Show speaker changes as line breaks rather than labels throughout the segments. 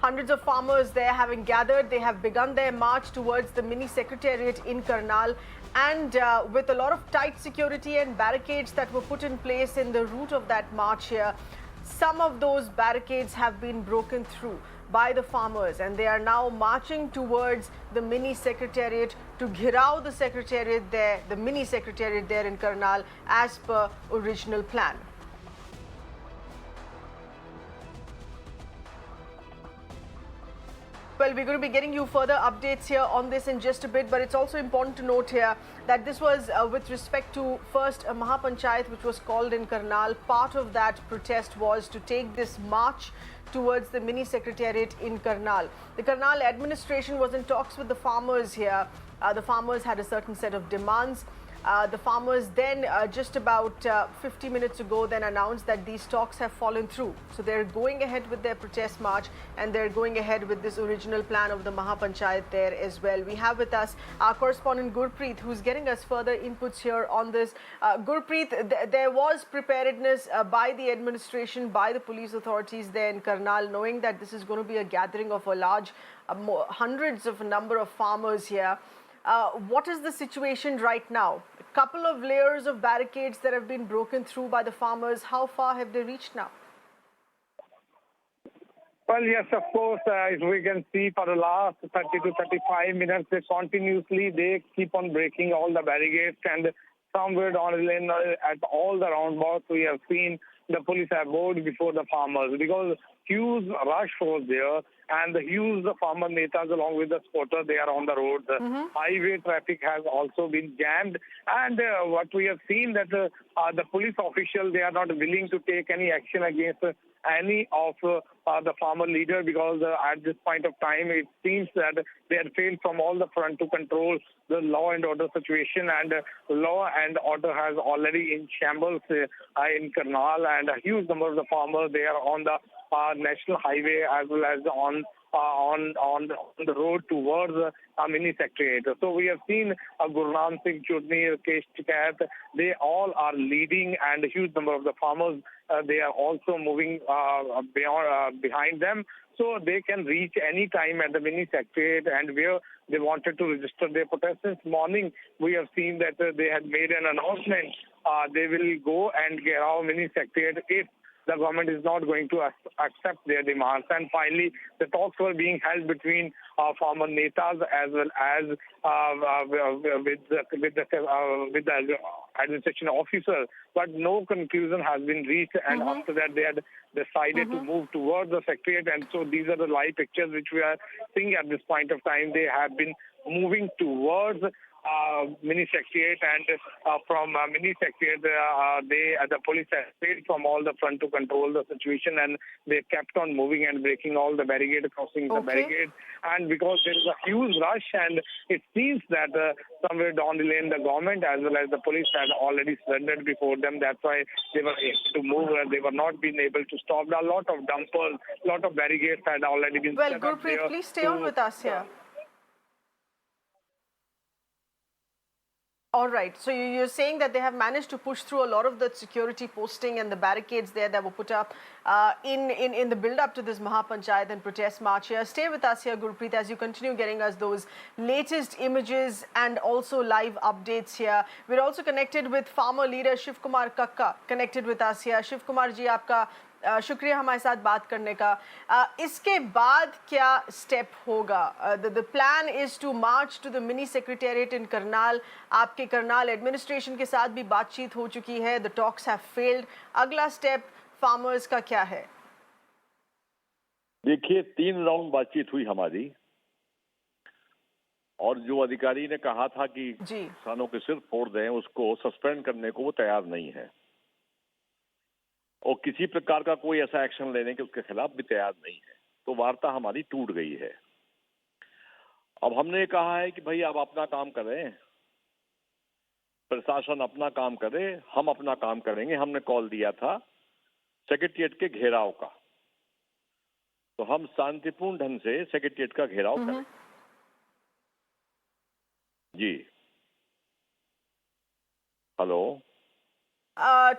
Hundreds of farmers there having gathered. They have begun their march towards the mini secretariat in Karnal, and with a lot of tight security and barricades that were put in place in the route of that march here, some of those barricades have been broken through by the farmers, and they are now marching towards the mini secretariat to ghirao the secretariat there, the mini secretariat there in Karnal, as per original plan. Well, we're going to be getting you further updates here on this in just a bit, but it's also important to note here that this was with respect to first a mahapanchayat which was called in Karnal. Part of that protest was to take this march towards the mini secretariat in Karnal. The Karnal administration was in talks with the farmers here. The farmers had a certain set of demands. The farmers then, just about 50 minutes ago, then announced that these talks have fallen through. So they're going ahead with their protest march, and they're going ahead with this original plan of the Mahapanchayat there as well. We have with us our correspondent Gurpreet, who's getting us further inputs here on this. Gurpreet, there was preparedness by the administration, by the police authorities there in Karnal, knowing that this is going to be a gathering of a large, hundreds of a number of farmers here. What is the situation right now? A couple of layers of barricades that have been broken through by the farmers. How far have they reached now?
Well, yes, of course, as we can see for the last 30 to 35 minutes, they keep on breaking all the barricades, and somewhere down the lane at all the roundabouts we have seen the police have bowed before the farmers because huge rush was there, and the huge farmer netas along with the supporters, they are on the road. Highway traffic has also been jammed, and what we have seen that the police officials, they are not willing to take any action against any of the farmer leader because at this point of time it seems that they had failed from all the front to control the law and order situation, and law and order has already in shambles in Karnal, and a huge number of the farmers, they are on the national highway as well as on the road towards mini secretariat. So we have seen Gurnaam Singh Chudni, Rakesh Tikait, they all are leading, and a huge number of the farmers, they are also moving behind them, so they can reach any time at the mini secretariat and where they wanted to register their protest. Since morning, we have seen that they had made an announcement. They will go and get our mini secretariat if the government is not going to accept their demands. And finally, the talks were being held between farmer netas as well as with the administration officer, but no conclusion has been reached. And after that, they had decided to move towards the secretariat. And so these are the live pictures which we are seeing at this point of time. They have been moving towards mini secretariat, and from mini secretariat, the police have failed from all the front to control the situation, and they kept on moving and breaking all the barricades, crossing the barricades. And because there is a huge rush, and it seems that somewhere down the lane, the government as well as the police had already surrendered before them. That's why they were able to move. They were not being able to stop. A lot of dumpers, a lot of barricades had already been set up there.
Well, Gurpreet, please stay on with us here. All right. So you're saying that they have managed to push through a lot of the security posting and the barricades there that were put up in the build-up to this Mahapanchayat and protest march here. Stay with us here, Gurpreet, as you continue getting us those latest images and also live updates here. We're also connected with farmer leader Shiv Kumar Kakka, connected with us here. Shiv Kumar ji, आपका शुक्रिया हमारे साथ बात करने का. इसके बाद क्या स्टेप होगा? The plan is to march to the mini secretariat in Karnal. आपके करनाल एडमिनिस्ट्रेशन के साथ भी बातचीत हो चुकी है. The talks have failed. अगला स्टेप फार्मर्स का क्या है?
देखिए, 3 राउंड बातचीत हुई हमारी, और जो अधिकारी ने कहा था कि किसानों के सिर फोड़ दें, उसको सस्पेंड करने को वो तैयार नहीं है, और किसी प्रकार का कोई ऐसा एक्शन लेने के उसके खिलाफ भी तैयार नहीं है. तो वार्ता हमारी टूट गई है. अब हमने कहा है कि भाई आप अपना काम करें, प्रशासन अपना काम करे, हम अपना काम करेंगे. हमने कॉल दिया था सेक्रेटेरिएट के घेराव का, तो हम शांतिपूर्ण ढंग से सेक्रेटेरिएट का घेराव करें. जी, हेलो.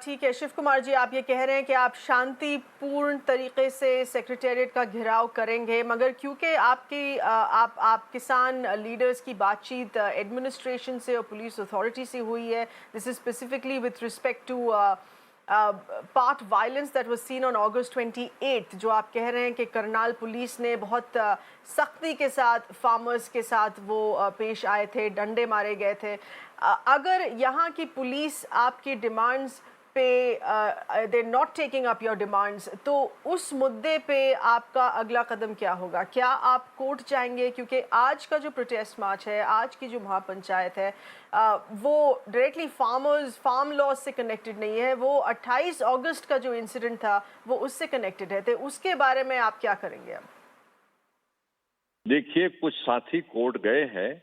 ठीक है शिव कुमार जी, आप ये कह रहे हैं कि आप शांतिपूर्ण तरीके से सेक्रेटेरिएट का घेराव करेंगे, मगर क्योंकि आप किसान लीडर्स की बातचीत एडमिनिस्ट्रेशन से और पुलिस अथॉरिटी से हुई है, this is specifically with respect to part violence that was seen on August 28, जो आप कह रहे हैं कि करनाल पुलिस ने बहुत सख्ती के साथ फार्मर्स के साथ वो पेश आए थे, डंडे मारे गए थे। अगर यहाँ की पुलिस आपकी डिमांड्स पे they not taking up your demands, तो उस मुद्दे पे आपका अगला कदम क्या होगा? क्या आप कोर्ट जाएंगे? क्योंकि आज का जो प्रोटेस्ट मार्च है, आज की जो महापंचायत है, वो डायरेक्टली फार्म लॉ से कनेक्टेड नहीं है, वो 28 अगस्त का जो इंसिडेंट था वो उससे कनेक्टेड है, तो उसके बारे में आप क्या करेंगे अब?
देखिए, कुछ साथी कोर्ट गए हैं,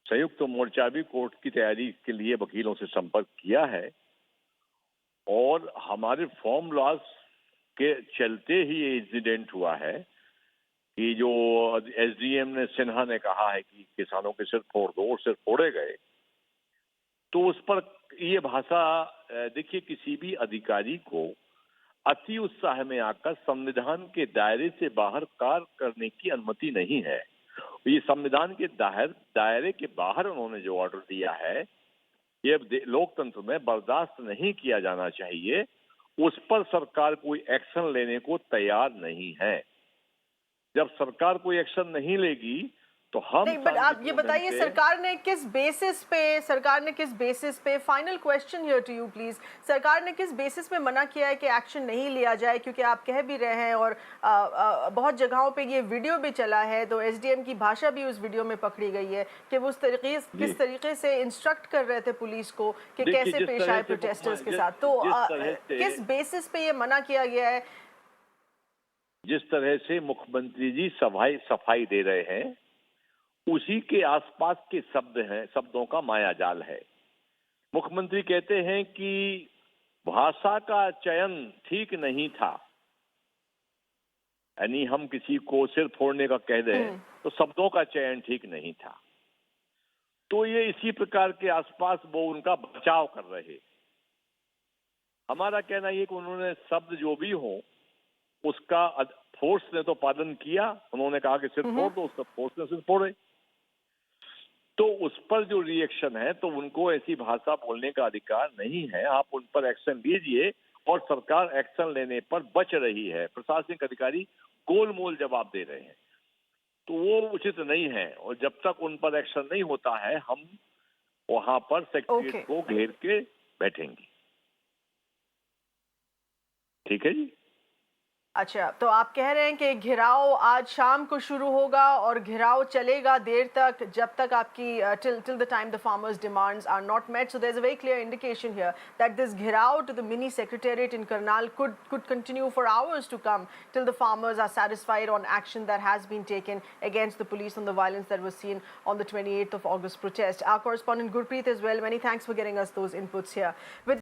संयुक्त मोर्चा भी कोर्ट की तैयारी के लिए वकीलों से संपर्क किया है, और हमारे फॉर्म लॉज के चलते ही ये इंसिडेंट हुआ है कि जो एसडीएम ने सिन्हा ने कहा है कि किसानों के सिर फोड़ दो, और सिर फोड़े गए, तो उस पर ये भाषा, देखिए, किसी भी अधिकारी को अति उत्साह में आकर संविधान के दायरे से बाहर कार्य करने की अनुमति नहीं है। ये संविधान के दायरे के बाहर उन्होंने जो ऑर्डर दिया है, ये लोकतंत्र में बर्दाश्त नहीं किया जाना चाहिए। उस पर सरकार कोई एक्शन लेने को तैयार नहीं है। जब सरकार कोई एक्शन नहीं लेगी तो हम
नहीं, बट आप ये बताइए, सरकार ने किस बेसिस पे final question here to you please, सरकार ने किस बेसिस पे मना किया है कि एक्शन नहीं लिया जाए? क्योंकि आप कह भी रहे हैं और बहुत जगहों पे ये वीडियो भी चला है, तो एसडीएम की भाषा भी उस वीडियो में पकड़ी गई है कि वो किस तरीके से इंस्ट्रक्ट कर रहे थे पुलिस को कि कैसे पेश आए प्रोटेस्टर्स के साथ, तो किस बेसिस पे ये मना किया गया है?
जिस तरह से मुख्यमंत्री जी सफाई दे रहे हैं, उसी के आसपास के शब्दों का मायाजाल है। मुख्यमंत्री कहते हैं कि भाषा का चयन ठीक नहीं था, यानी हम किसी को सिर फोड़ने का कह दें तो शब्दों का चयन ठीक नहीं था। तो ये इसी प्रकार के आसपास वो उनका बचाव कर रहे। हमारा कहना ये कि उन्होंने शब्द जो भी हो उसका फोर्स ने तो पालन किया, उन्होंने कहा कि सिर फोड़ दो, उसका फोर्स ने सिर फोड़े। तो उस पर जो रिएक्शन है, तो उनको ऐसी भाषा बोलने का अधिकार नहीं है। आप उन पर एक्शन लीजिए, और सरकार एक्शन लेने पर बच रही है। प्रशासनिक अधिकारी गोलमोल जवाब दे रहे हैं, तो वो उचित नहीं है। और जब तक उन पर एक्शन नहीं होता है, हम वहां पर सेक्रेटरीट को घेर के बैठेंगे। ठीक है जी।
अच्छा, तो आप कह रहे हैं कि घिराव आज शाम को शुरू होगा और घिराव चलेगा देर तक, जब तक आपकी till the time the farmers' demands are not met. So there's a very clear indication here that this घिराव to the mini secretariat in Karnal could continue for hours to come till the farmers are satisfied on action that has been taken against the police on the violence that was seen on the 28th of August protest. Our correspondent Gurpreet as well, many thanks for getting us those inputs here.